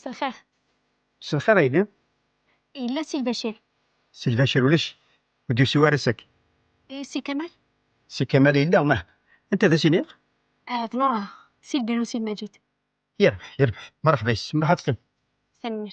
مساء الخير. مساء الخير عيني. لا سي البشير. سي البشير ولاش ودير سي وارثك سي كمال. سي كمال إلا ما أنت ذا سيني. نورا سي البيرو سي ماجد. يربح يربح مرحبا مرحبا تقل. سلمي.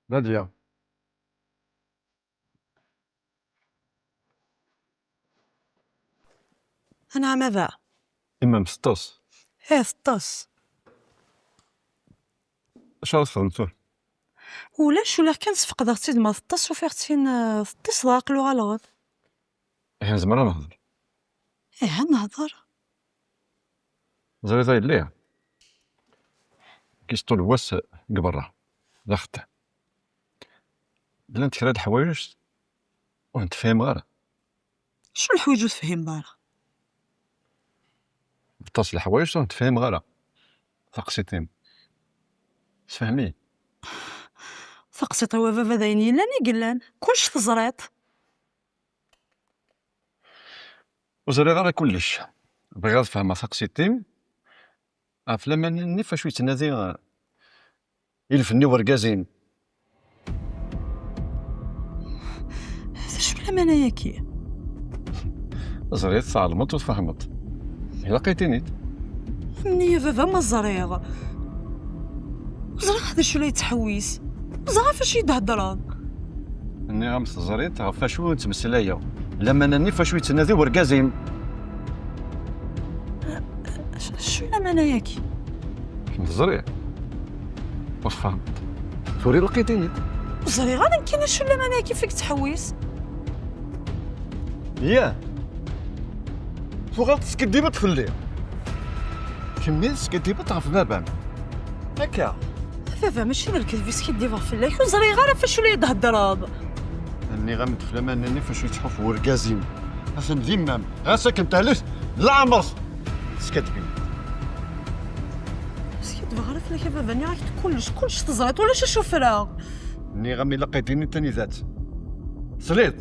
نادية، أنا ماذا؟ إما مسطوس سطاس اش راك خدمتو؟ ولاش ولا كان صفق ضغطي ما سطاس وفيغتين سطيس ضاقلو غلط. حين زعما نهضر نهضر زريطة ليه كيسطو الواس قبرة لا خدام بلا نتكرا د الحوايج ونتفاهم غير شو الحوايج تفهم بارا بطاس الحوايج ونتفاهم غير ثقسيتيم تفهمي ثقسي طوا فافا دايني لاني قلان كلش تزريط وزري غير كلش بغي غير تفهم ثقسيتيم افلام اني فاش يتنادي يلفني ورقازين هذا شو الأمانة ياكي زريت تعلمت وتفهمت إلا لقيتيني مني يا فافا ما زريغ زريغ هذا شو لا يتحويس زريغ فاش يتهضر اني غمس زريت فاشو نتمسلايا لما انني فاشو يتنادي ورقازين شو الأمانة ياكي زريت واش فهمت سوري لقيتيني زريغ أنا كاين شو الأمانة ياكي فيك تحويس ياه فوغالت سكديبة تفلي كمية سكديبة تغف بابان هكا فافا ماشي بالكذب سكي ديفا في الله يكون زريغ غير فاش ولا يتهضر اني غامد فلام انني فاش يتحف ورقازين حسن ذمام ساكن تالف لا عمر سكدبي سكي ديفا غير في الله فافا ني راك كلش تزريط ولا شي شوفراغ اني غامي لقيتيني تاني ذات سليط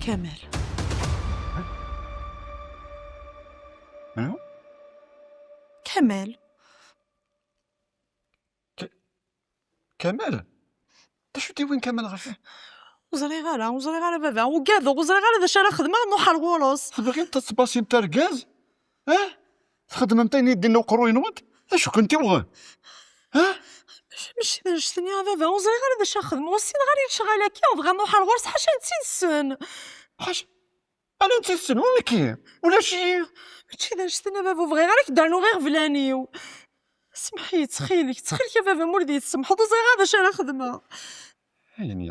كمال منو؟ كمال كمال شو وين كمال غير وزريغ فافا وكاذا وزريغ ذا راه خدمه نوحر غولوس باغي انت تباسي نتا ركاز تخدم انت يدينا وقروين ود اش كنتي بغا ماشي باش شتني فافا وزريغ ذا خدمه والسين غير شغاله كي وبغا نوحر غولوس حاشا نتسن حاش انا نتسن ولا كي ولا شي ماشي ذا شتني فافا بغي غير دارنو غير فلانيو سمحي تخيلك يا فافا مولدي تسمحوا وزريغ ذا راه خدمه يعني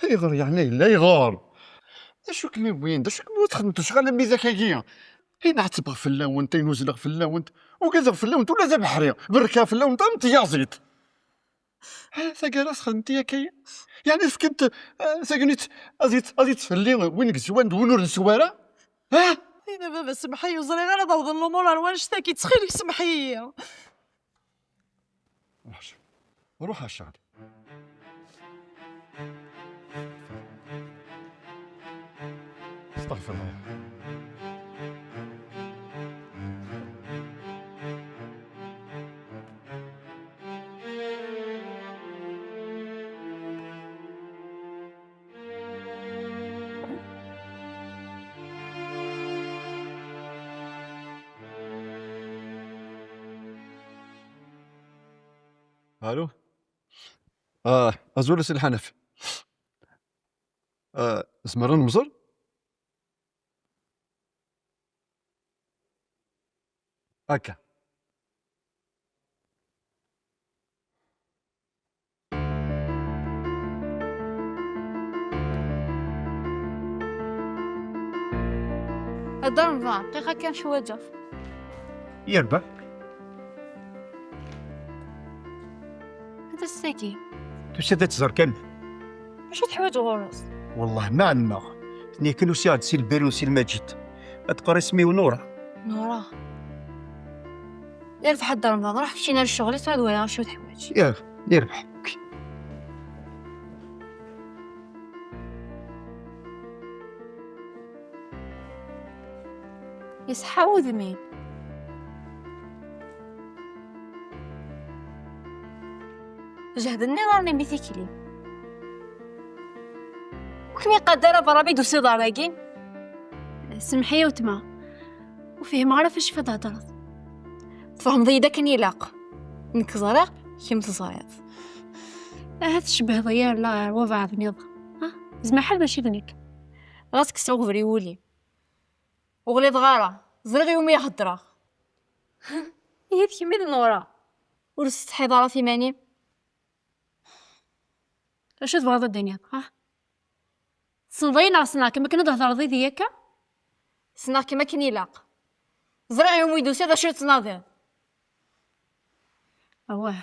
يغر يعني لا يغار اشو كمي وين دا شو كمي تخدمتو شغاله ميزا كاكيا هنا عتبغ في اللونت ينوزلغ في اللونت وكذا في اللونت ولا ذا بحري بركا في اللونت انت يازيت ثقالاس خدمتي كايا يعني سكنت ساكنيت ازيت تفلي وين كزوان ونور نسواره هنا بابا سمحي وزري غير ضوض الامور اروان شتاكي تخيلك سمحي روح الشغل استغفر الله الو ازول سي الحنف زمران مزر هكا الدار مبان دقيقة كان حوايجها. يربح. هذا الساكي تسدت تزر كان. واش تحوايج غورس؟ والله ما عندنا. ني كانوا سي عاد سي البيرو سي المجيد. تقرا اسمي ونورة. نورا يرفع الدار مبان راح مشينا للشغل صاد ولا شو تحوايج. يا يربح. يسحاو ذمين جهد النظام ميثيكلي وكمي قدر برابي دوسي داراكين سمحي وتما وفيه ما عرفش فدا هضرت. تفهم ضي داك يلاق انك زرق كيم تصايد هاد تشبه ضيار لا وضع نظام. زعما حال ماشي ذنيك. راسك استغفري ولي وغلي دغارة زرغي يومي يهضرا هي كيما نورا ورست حضارة ثمانين. اش تبغى الدنيا؟ تصنضي ناقصنا كما كنا تهضر ضي ديالك. سنا كيما كان يلاق زرع يوم يدوسي هذا شي تناضي. اواه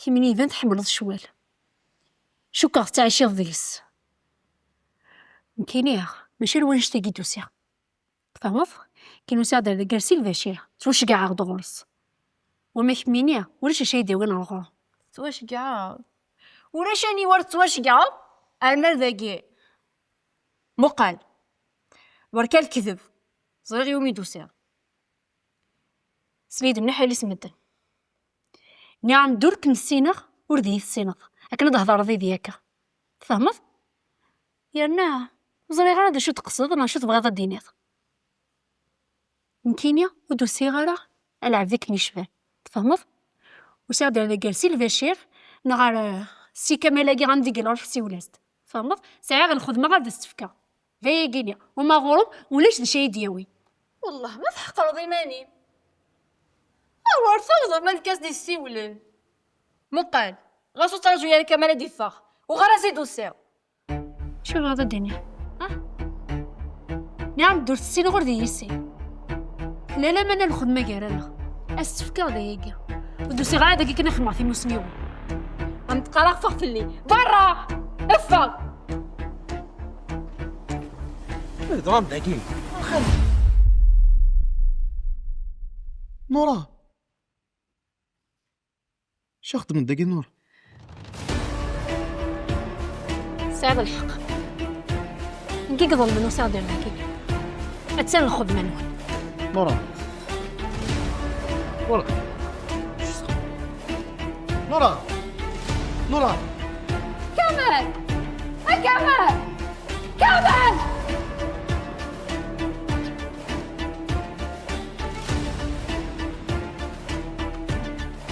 كيمني بنت حملت الشوال شو كاع تعيشي ضيس مكينيا ماشي لوين شتاقي دوسيا فهمت كي نساعد على كرسي البشير توش كاع عقد غرس وما يحمينيا ولا شي شي ديوان الغرو تواش كاع ولا شاني ورد تواش كاع المال ذاكي مقال بركا الكذب زرع يوم يدوسي سليد منيح اللي سمدن نعم درك نسينغ وردي السينغ لكن تهضر ضي ديالك فهمت يا نعم زري غير هذا شو تقصد انا شو تبغي دينيت مكينيا ودوسي غير العب ذيك نشفى تفهمت وساعد على كرسي البشير نغار سي كمالاكي غندي كيلور سي ولاد فهمت ساعه غنخدم غير دستفكا في كينيا وما غروب ولاش نشي دياوي والله ما تحقر ضيماني ورثوض من الكاس دي السيولين مقال غاسو ترجو يا كمال دي فاخ وغير زيدو سيو شو هذا الدنيا نعم درت السين غير ديسي لا لا مانا الخدمة كارانا استفكر دايقا ودوسي غير داكي كنا خدمة في موسميو غنتقرا فخ في اللي برا افا ضرب داكي. نورا شخط من داكي نور. سعد الحق نكي قضل منو سعد الحكي اتسال الخدمة نون نورا نورا نورا نورا كمال كمال كمال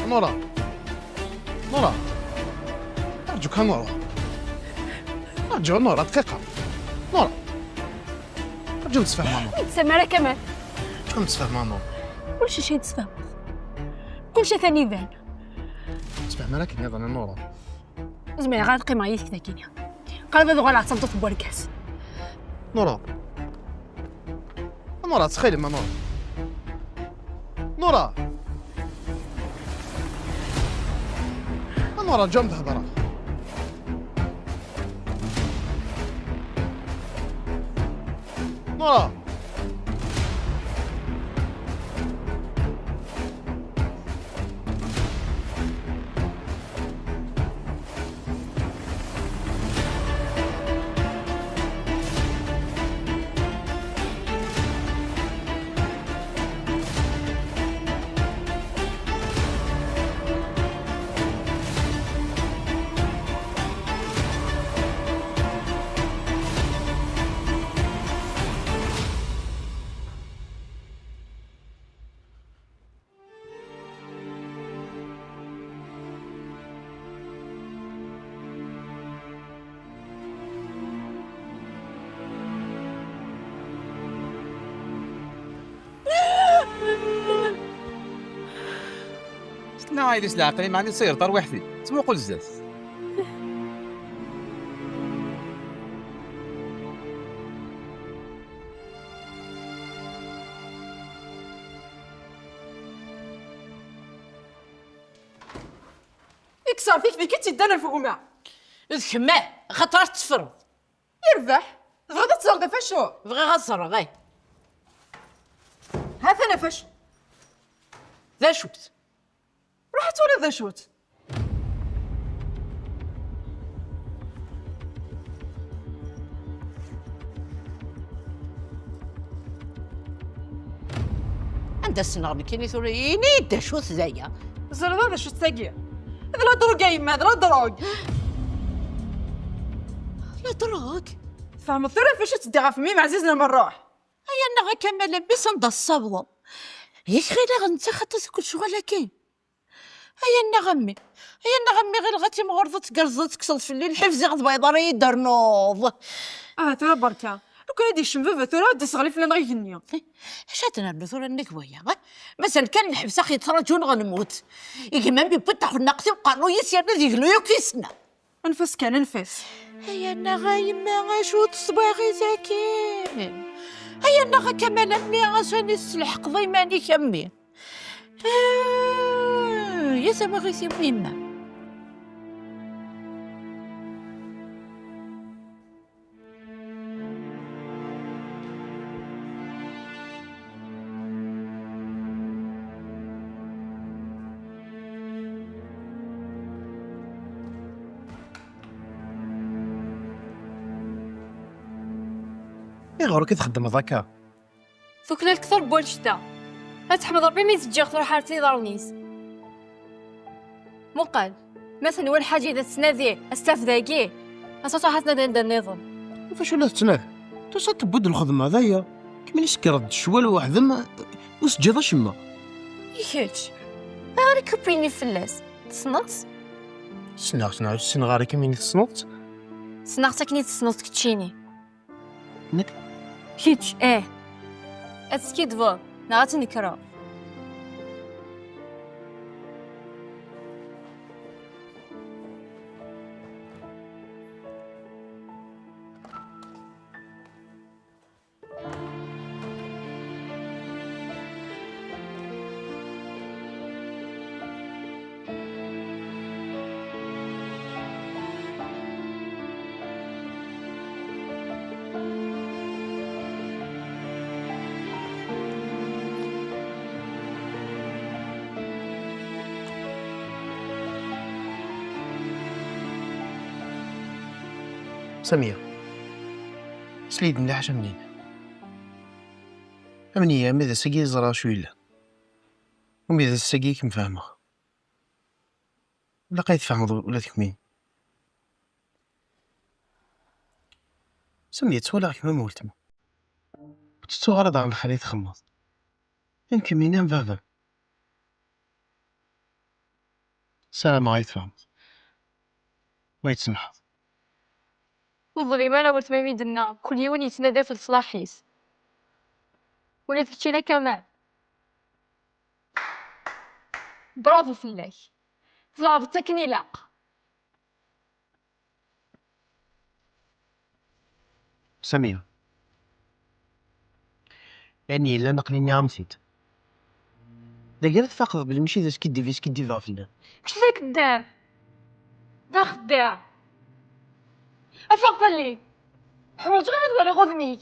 نورا نورا أرجوك نورا أرجو نورا دقيقة نورا أرجو نتفاهم مع نورا تسمى راه كمال أرجو نتفاهم مع نورا كلشي شي تفهم كلشي ثاني بان تفاهم لكن هذا أنا نورا زعما غير قيمة عييت كذا كينيا قلب هذا غير عطلت في بوركاس نورا نورا تخيلي ما نورا نورا نورا جنب هضرة نورا شتنا عايدش العقلي معني تصير طار وحدي تسمو قول زاز كسر فيك بكي تيدانا الفوقما. ذكما خاطر تفرض يربح غادا تصرف فاشو. بغي غتصرف غاي هذا انا فاش ذا شوت رحت ولا ذا شوت. عندها السنغ كاين ثوريني دا شوت زايا زرد هذا شوت تاقي. هذا لا دروغ يا يما، هذا لا دروغ. لا دروك فهم الثورة فاش تدي غا فمي مع عزيزنا من الروح. هيا انا كمل لبس نض الصبو ياك غير انت خاطر كل شغل كاين. هيا غمي غير غاتي مغرضت قرزت كسلت في الليل حفزي غد بيضري درنوض. ترى بركة لو كان يدي الشمفوفة ثورة دي صغلي في لنا غيغنيا. اش هاتنا نثور النكوية مثلا كان الحبس اخي تراجون غنموت يكمن بيبطح النقصي وقالوا يسيرنا يقلو يكيسنا انفس كان انفس. هيا غايما غاشو تصباغي زاكين. هيا غا كمال امي عشان السلحق ضيماني كمي. يا سما غيسي مهمة. إيه غورك تخدم هذاكا؟ ثوكنا الكثر بول شتا تحمد ربي ما يتجي خطر حارتي ضرنيس مقال مثلا اول حاجه اذا تسنادي استاف ذاكي اساسا حتنا عند النظام. كيفاش ولا تناد توصل تبود الخدمه هذايا كمين يسكر الشوال وحدم وسجد شما يكيتش غير كوبيني فلاس تصنط سنا السنغاري كمين تصنط صنعتك نيت تصنط كتشيني نك كيتش اتسكيد فو نعطي نكرا سمية سليد مليح حاجة منين أمنية ماذا ساقي زرا شويلة وماذا ساقي كم فاهمة ولا قايد فاهم ولا تكمين سمية تسولى كما مولتم تستغرض عن الخليط خماط يمكن ينام بابا سلام غايد فاهم ما يتسمح والظليمان أول ما يدنا كل يوم يتنادى في الصلاحيس ولا تكتشينا كمان برافو فلاك ضربتك نلاق سمية يعني إلا نقليني عمسيت دا قالت فاقض بالمشي ذا سكيدي في سكيدي ضافلنا كيف كداب دا خداع أفاق لي حملت غير ولا غضنيك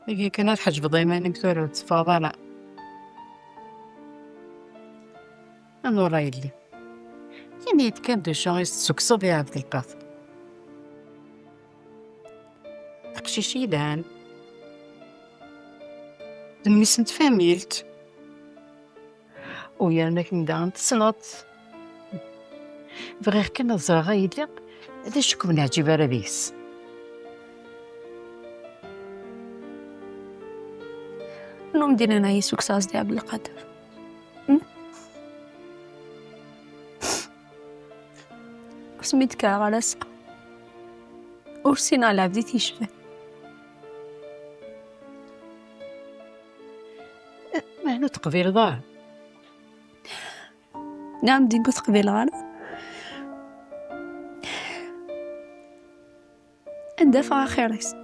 هي كانت حجب دايما نكتور تفاضل انا رايلي يعني كان دو شانس سكسو يا عبد القادر اقشي شيدان دمي سنت فاميلت ويانا كندان تصنط بغير كنا زرغا يدلق هذا شكون نعجب ربيس نوم دينا ناي سكساس دي عبد القادر. سميت كاغالس ورسينا على عبدي تيشفى ما هنا تقبيل ضاع نعم دي قلت قبيل غانا اندفع خيرس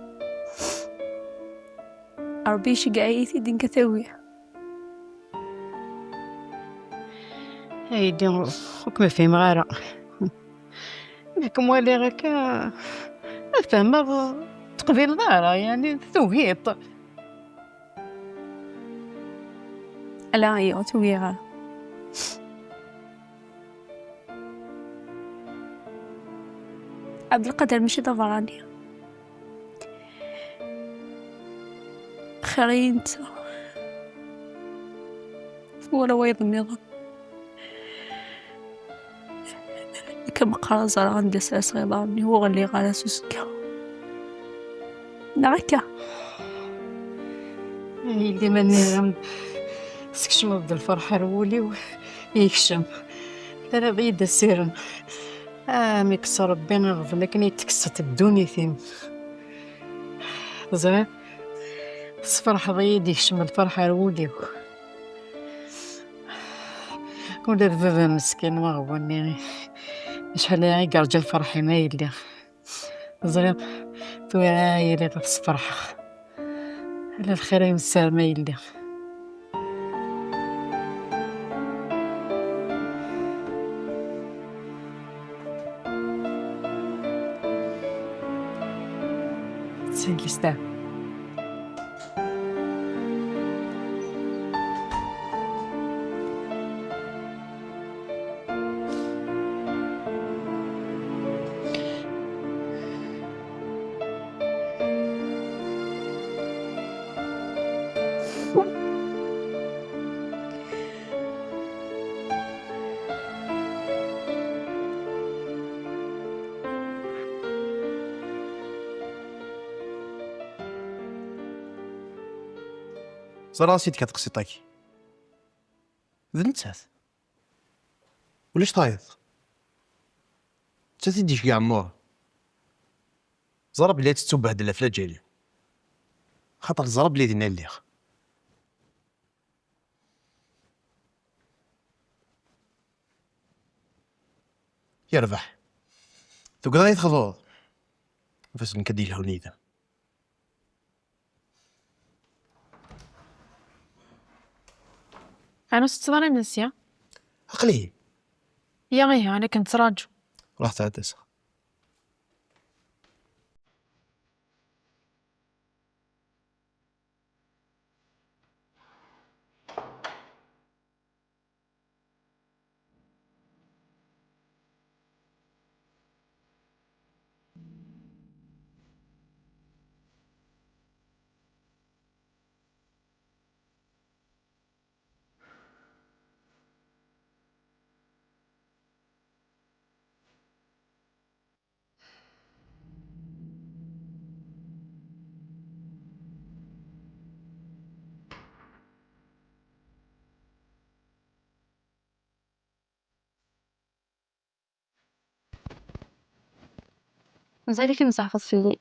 أربيش قايتي دين كثوية هيدي حكم في مغارة لكن والي غاك فما تقبيل دارا يعني ثوهيط لا هي تويغا عبد القادر مشي ضفراني خرينت ولا ويض النظام كم قرازة عندي ساس غيضاني هو اللي غالا سوسكا نعكا هيدي ماني سكشم بدا الفرحة رولي ويكشم لا بعيد السيرن ميكسر ربنا غفل لكن يتكسط بدوني ثيم زين الفرحة ضيد يكشم الفرحة رولي ولا البابا مسكين ما غبوني شحال يعيق رجال فرحي ما يلي زين تويا يلي غفص فرحة على الخير يمسار ما يلي سيلي ستار زرا سيدك كتقصي طاكي ذنتات ولاش طايض انت تديش كاع مور زرا بلي تتبهدل في الجالي خاطر زرا بلي دينا الليخ يربح تقدر يتخضوض بس نكدي الهونيده انا ستظن نسيا عقلي يا غي انا كنت راجو رحت عدسه مازالك نزعفط في الليل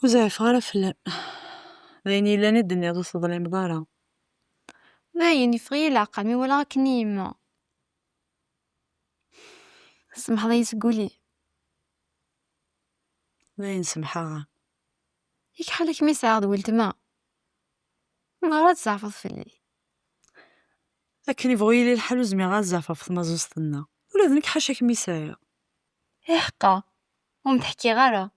وزعف غير فلان ذيني لا ندني هذا الظلام دارا لا يعني فغي العقل مي ولا كنيمة سمح الله يسقولي ذين سمحاها يك حالك مي ساعد ولد ما مرات زعفط في الليل لكن يبغي لي الحال وزمي غازافة في مازوستنا ولا ذنك حاشاك ميسايا حقا ومتحكي غارة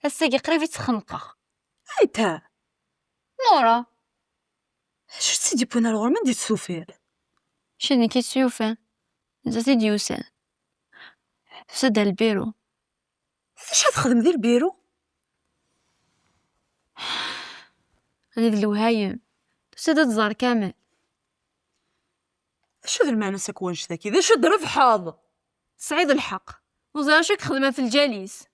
هساكي قريب يتخنقه. انت نورا شو سيدي بونا الغور من دي تسوفير؟ شنو كيتسيوفان انت سيدي يوسان سد البيرو. اش تخدم ذي البيرو؟ انا ذي الوهايم سد الزار كامل. شو ذا المعنى ساكوانش ذاكي ذا شد رفحاض. سعيد الحق وزاشك خدمة في الجليس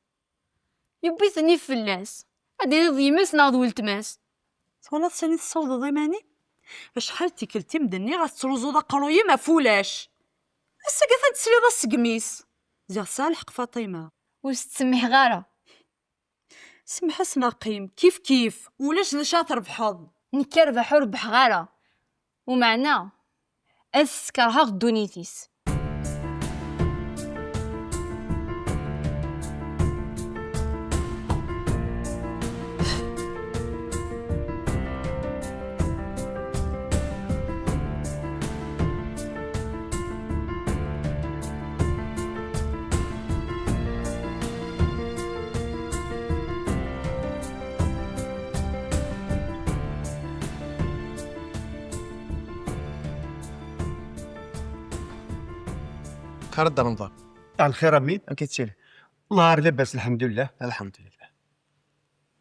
يبيثني في الناس غادي نضي ماس ناض ولتماس. ولا تسالي تصوض ضيماني باش حالتي كلتي مدني غتروزو ذا قرويه ما فولاش. هسا كيف تسلي ذا السقميس زيغ صالح فاطمه واش تسمح غارة سمح سناقيم كيف كيف ولاش ذا شاطر بحظ. نكربح وربح غارة ومعناه أسكرها غدونيتيس. خير الدار رمضان. على الخير امين. كي تسير؟ الله غير لاباس الحمد لله. الحمد لله.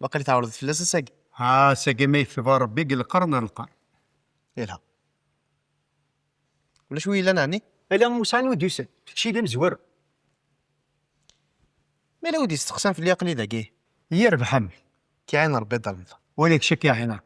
باقي لي تعاود الفلاس ساقي. ها ساقي ما يفي ربي قال القرن القرن. يلها ولا شويه لا نعني. الا موسى ودي يسد شي اللي مزور. ما لا ودي استقسام في اللي يقلي ذاكي. يربح امي كي عين ربي الدار رمضان. وليك شك يا هنا.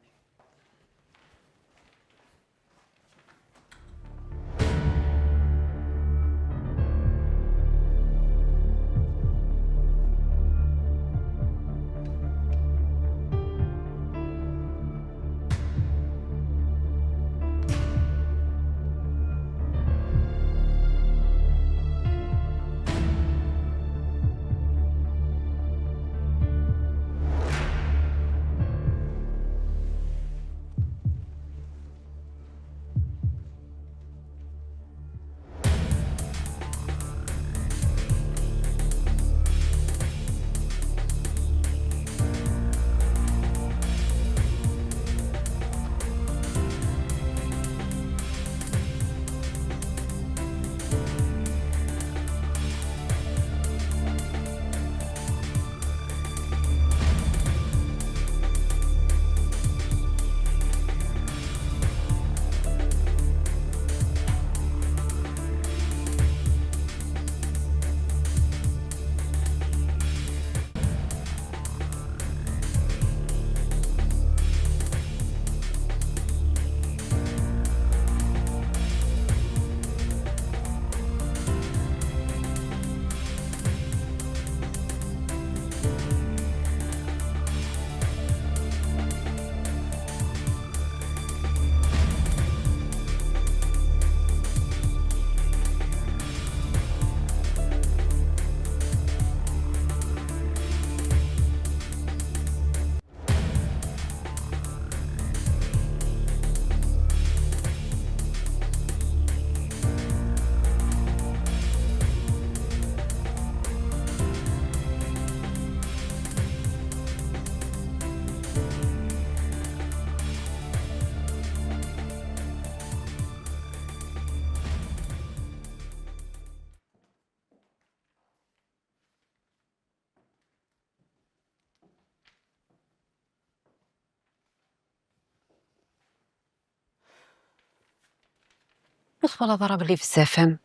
ولا ضرب لي في السفم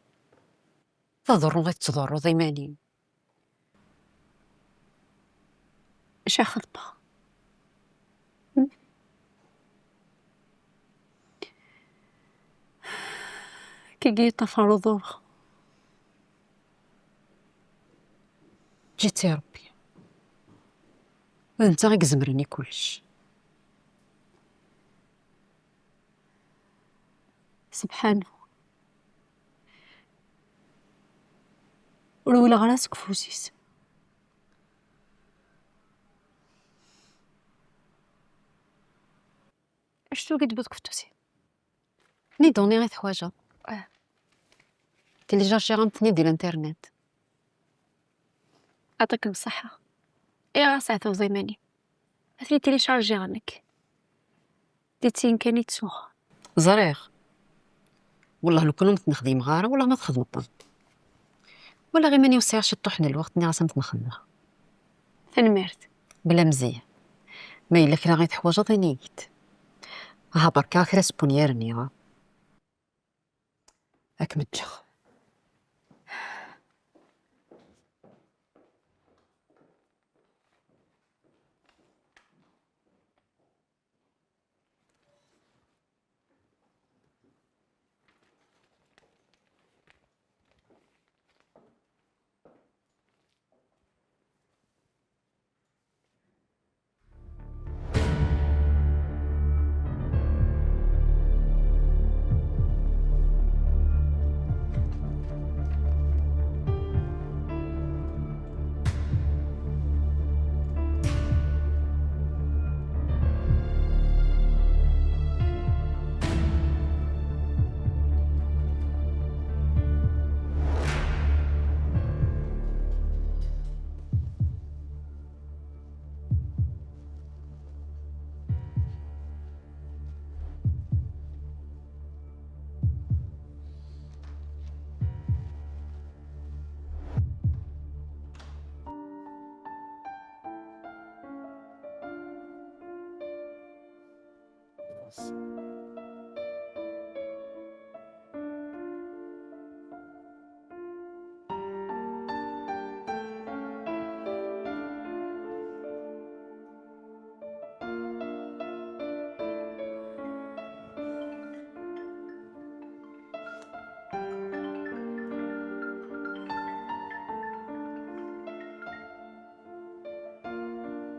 تضر غير تضر ضيماني. اش خطبة كي جيت فرضوه جيت يا ربي انت غيك زمرني كلش. سبحانه ولا غراسك فوسيس. اش تو قد بدك فتوسي ني دوني غير حوايجه تيليجارجي غنتني ديال الانترنت. يعطيك الصحة. إيه ساعة زيماني أثري تيليشارجي عنك ديتي إمكاني تسوخ زريغ والله لو كنت نخدم غارة والله ما تخدم ولا غير ماني وسعش الطحن الوقت ني عاصمت نخدم تنمرت بلا مزيان ما إلا كنا غير حوايج ضينيت ها بركا كرا سبونييرني هاك متجا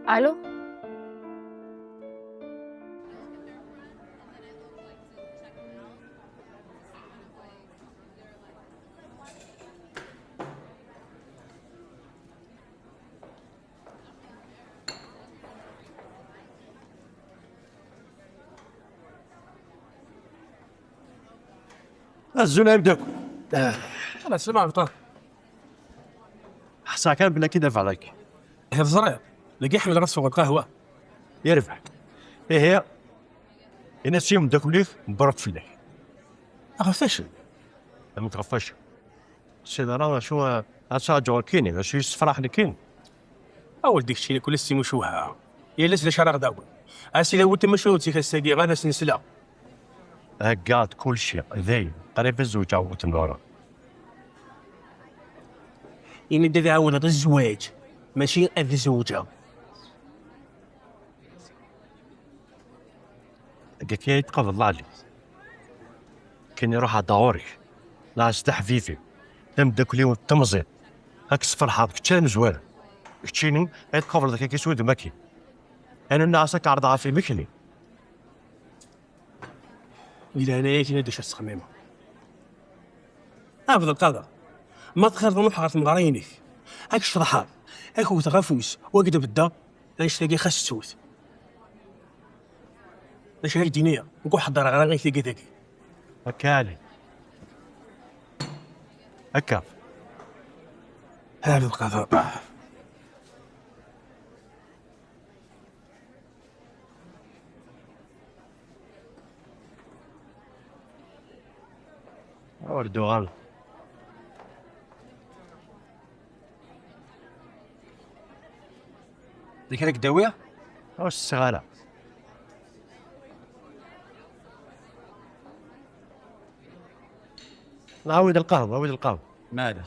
ألو الزول يبدأ انا سمع بطل حسا كان بلا كده عليك هذا زرير لقي حمل راسه فوق القهوه يرفع ايه هي الناس يوم داكليك مبارك في الله اخي فشل ما تغفاش سيدي راه شو اساجو كيني باش يسفرح لكين اول ديك الشيء كل السي مشوها يا لسه شرق داول اسي لو انت مشوتي كالسيدي غانا سنسلا هكات كل شيء ذي قريب الزوج او تنورا يعني دا عاون هذا الزواج ماشي هذه الزوجه كي يتقبل الله عليك كان يروح على دوري لا استحفيفي تم داكلي وتمزي هاك الصفر كتشان زوال كتشيني يتقبل ذاك كيسود ماكي انا الناس كعرضها في مكني الى هنايا كاين هادشي الصخميمه افضل القدر ما تخرج من حارة مغارينك هاك الشرحات هاك هو تغفوس وقد بدا علاش تلاقي خاص السوت باش هاك دينيه نقول حضر غير غير تلاقي ذاكي هكالي هكا هذا القدر اردوغال ديك هذيك الداويه واش الصغارة نعاود القهوة عاود القهوة معليش